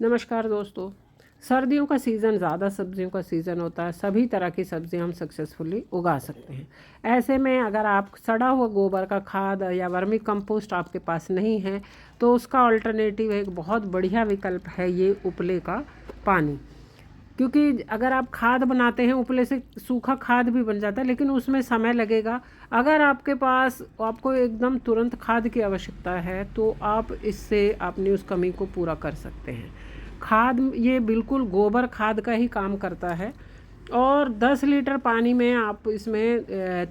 नमस्कार दोस्तों। सर्दियों का सीज़न ज़्यादा सब्जियों का सीज़न होता है। सभी तरह की सब्जियां हम सक्सेसफुली उगा सकते हैं। ऐसे में अगर आप सड़ा हुआ गोबर का खाद या वर्मी कंपोस्ट आपके पास नहीं है तो उसका अल्टरनेटिव एक बहुत बढ़िया विकल्प है ये उपले का पानी। क्योंकि अगर आप खाद बनाते हैं उपले से सूखा खाद भी बन जाता है, लेकिन उसमें समय लगेगा। अगर आपके पास आपको एकदम तुरंत खाद की आवश्यकता है तो आप इससे अपनी उस कमी को पूरा कर सकते हैं। खाद ये बिल्कुल गोबर खाद का ही काम करता है। और 10 लीटर पानी में आप इसमें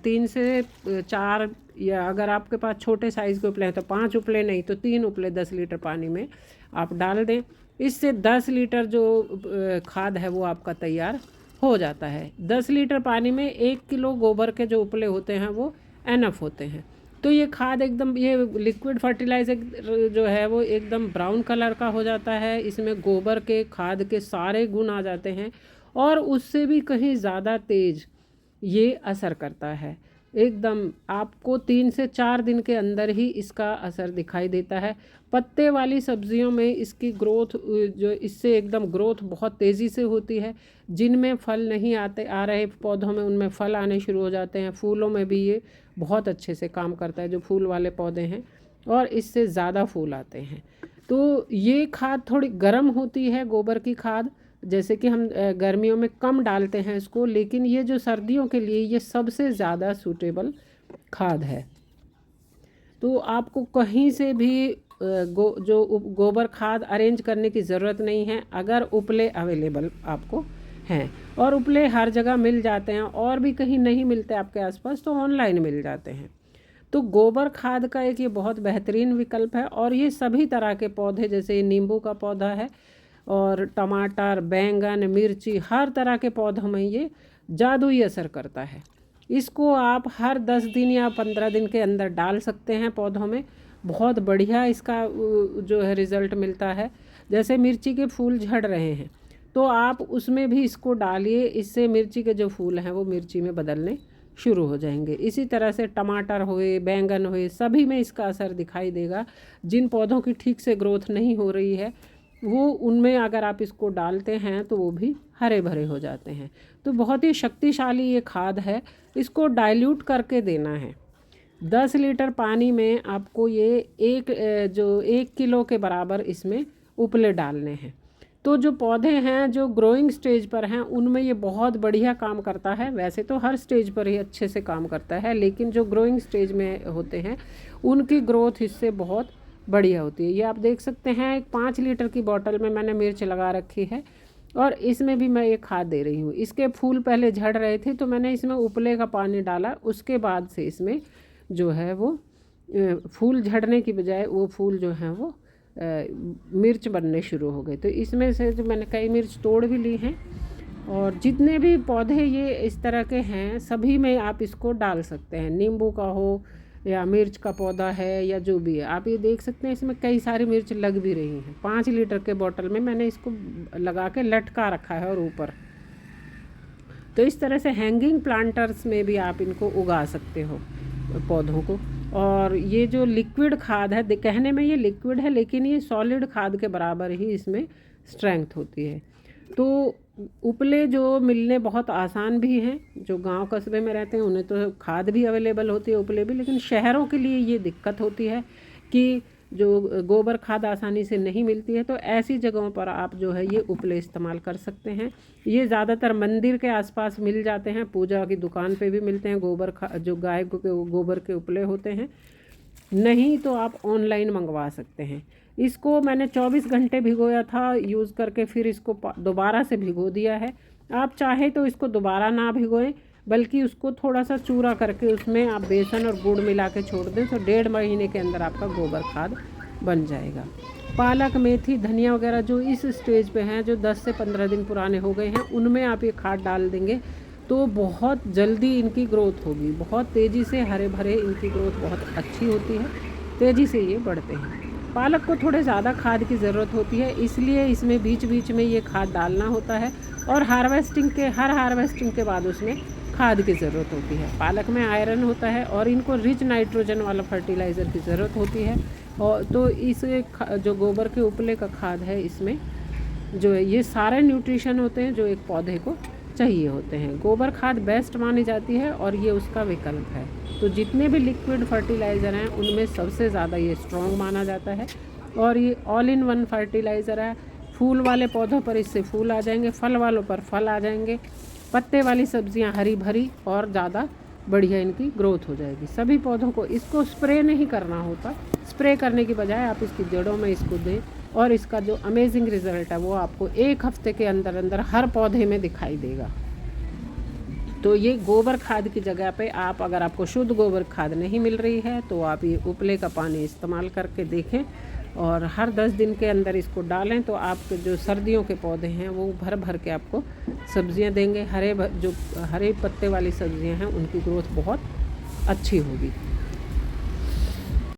3 से 4, या अगर आपके पास छोटे साइज़ के उपले हैं तो 5 उपले, नहीं तो 3 उपले 10 लीटर पानी में आप डाल दें। इससे 10 लीटर जो खाद है वो आपका तैयार हो जाता है। 10 लीटर पानी में 1 किलो गोबर के जो उपले होते हैं वो एनफ होते हैं। तो ये खाद एकदम, ये लिक्विड फर्टिलाइज़र जो है वो एकदम ब्राउन कलर का हो जाता है। इसमें गोबर के खाद के सारे गुण आ जाते हैं और उससे भी कहीं ज़्यादा तेज़ ये असर करता है। एकदम आपको 3 से 4 दिन के अंदर ही इसका असर दिखाई देता है। पत्ते वाली सब्जियों में इसकी ग्रोथ जो इससे एकदम ग्रोथ बहुत तेज़ी से होती है। जिनमें फल नहीं आ रहे पौधों में, उनमें फल आने शुरू हो जाते हैं। फूलों में भी ये बहुत अच्छे से काम करता है, जो फूल वाले पौधे हैं, और इससे ज़्यादा फूल आते हैं। तो ये खाद थोड़ी गर्म होती है, गोबर की खाद, जैसे कि हम गर्मियों में कम डालते हैं इसको, लेकिन ये जो सर्दियों के लिए ये सबसे ज़्यादा सूटेबल खाद है। तो आपको कहीं से भी गोबर खाद अरेंज करने की ज़रूरत नहीं है अगर उपले अवेलेबल आपको हैं। और उपले हर जगह मिल जाते हैं, और भी कहीं नहीं मिलते आपके आसपास तो ऑनलाइन मिल जाते हैं। तो गोबर खाद का एक ये बहुत बेहतरीन विकल्प है। और ये सभी तरह के पौधे, जैसे नींबू का पौधा है और टमाटर, बैंगन, मिर्ची, हर तरह के पौधों में ये जादुई असर करता है। इसको आप हर 10 दिन या 15 दिन के अंदर डाल सकते हैं पौधों में। बहुत बढ़िया इसका जो है रिज़ल्ट मिलता है। जैसे मिर्ची के फूल झड़ रहे हैं तो आप उसमें भी इसको डालिए, इससे मिर्ची के जो फूल हैं वो मिर्ची में बदलने शुरू हो जाएंगे। इसी तरह से टमाटर हुए, बैंगन हुए, सभी में इसका असर दिखाई देगा। जिन पौधों की ठीक से ग्रोथ नहीं हो रही है वो, उनमें अगर आप इसको डालते हैं तो वो भी हरे भरे हो जाते हैं। तो बहुत ही शक्तिशाली ये खाद है। इसको डाइल्यूट करके देना है। 10 लीटर पानी में आपको ये जो 1 किलो के बराबर इसमें उपले डालने हैं। तो जो पौधे हैं जो ग्रोइंग स्टेज पर हैं उनमें ये बहुत बढ़िया काम करता है। वैसे तो हर स्टेज पर ही अच्छे से काम करता है, लेकिन जो ग्रोइंग स्टेज में होते हैं उनकी ग्रोथ इससे बहुत बढ़िया होती है। ये आप देख सकते हैं, एक 5 लीटर की बोतल में मैंने मिर्च लगा रखी है और इसमें भी मैं ये खाद दे रही हूँ। इसके फूल पहले झड़ रहे थे तो मैंने इसमें उपले का पानी डाला, उसके बाद से इसमें जो है वो फूल झड़ने की बजाय वो फूल जो हैं वो मिर्च बनने शुरू हो गए। तो इसमें से जो मैंने कई मिर्च तोड़ भी ली हैं। और जितने भी पौधे ये इस तरह के हैं सभी में आप इसको डाल सकते हैं। नींबू का हो या मिर्च का पौधा है या जो भी है, आप ये देख सकते हैं इसमें कई सारी मिर्च लग भी रही हैं। 5 लीटर के बोतल में मैंने इसको लगा के लटका रखा है और ऊपर। तो इस तरह से हैंगिंग प्लांटर्स में भी आप इनको उगा सकते हो पौधों को। और ये जो लिक्विड खाद है, कहने में ये लिक्विड है लेकिन ये सॉलिड खाद के बराबर ही इसमें स्ट्रेंथ होती है। तो उपले जो मिलने बहुत आसान भी हैं, जो गांव कस्बे में रहते हैं उन्हें तो खाद भी अवेलेबल होती है, उपले भी, लेकिन शहरों के लिए ये दिक्कत होती है कि जो गोबर खाद आसानी से नहीं मिलती है। तो ऐसी जगहों पर आप जो है ये उपले इस्तेमाल कर सकते हैं। ये ज़्यादातर मंदिर के आसपास मिल जाते हैं, पूजा की दुकान पे भी मिलते हैं जो गाय के गोबर के उपले होते हैं। नहीं तो आप ऑनलाइन मंगवा सकते हैं। इसको मैंने 24 घंटे भिगोया था यूज़ करके, फिर इसको दोबारा से भिगो दिया है। आप चाहे तो इसको दोबारा ना भिगोएं, बल्कि उसको थोड़ा सा चूरा करके उसमें आप बेसन और गुड़ मिला के छोड़ दें तो 1.5 महीने के अंदर आपका गोबर खाद बन जाएगा। पालक, मेथी, धनिया वगैरह जो इस स्टेज पे हैं, जो 10 से 15 दिन पुराने हो गए हैं, उनमें आप ये खाद डाल देंगे तो बहुत जल्दी इनकी ग्रोथ होगी। बहुत तेज़ी से हरे भरे इनकी ग्रोथ बहुत अच्छी होती है, तेज़ी से ये बढ़ते हैं। पालक को थोड़े ज़्यादा खाद की ज़रूरत होती है, इसलिए इसमें बीच बीच में ये खाद डालना होता है। और हर हार्वेस्टिंग के बाद उसमें खाद की ज़रूरत होती है। पालक में आयरन होता है और इनको रिच नाइट्रोजन वाला फर्टिलाइज़र की ज़रूरत होती है। और तो इस जो गोबर के उपले का खाद है इसमें जो है ये सारे न्यूट्रिशन होते हैं जो एक पौधे को चाहिए होते हैं। गोबर खाद बेस्ट मानी जाती है और ये उसका विकल्प है। तो जितने भी लिक्विड फर्टिलाइज़र हैं उनमें सबसे ज़्यादा ये स्ट्रॉन्ग माना जाता है और ये ऑल इन वन फर्टिलाइज़र है। फूल वाले पौधों पर इससे फूल आ जाएंगे, फल वालों पर फल आ जाएंगे, पत्ते वाली सब्जियां हरी भरी और ज़्यादा बढ़िया इनकी ग्रोथ हो जाएगी। सभी पौधों को इसको स्प्रे नहीं करना होता, स्प्रे करने की बजाय आप इसकी जड़ों में इसको दें और इसका जो अमेजिंग रिज़ल्ट है वो आपको 1 हफ्ते के अंदर अंदर हर पौधे में दिखाई देगा। तो ये गोबर खाद की जगह पे आप, अगर आपको शुद्ध गोबर खाद नहीं मिल रही है तो आप ये उपले का पानी इस्तेमाल करके देखें और हर 10 दिन के अंदर इसको डालें तो आपके जो सर्दियों के पौधे हैं वो भर भर के आपको सब्जियां देंगे। जो हरे पत्ते वाली सब्जियां हैं उनकी ग्रोथ बहुत अच्छी होगी।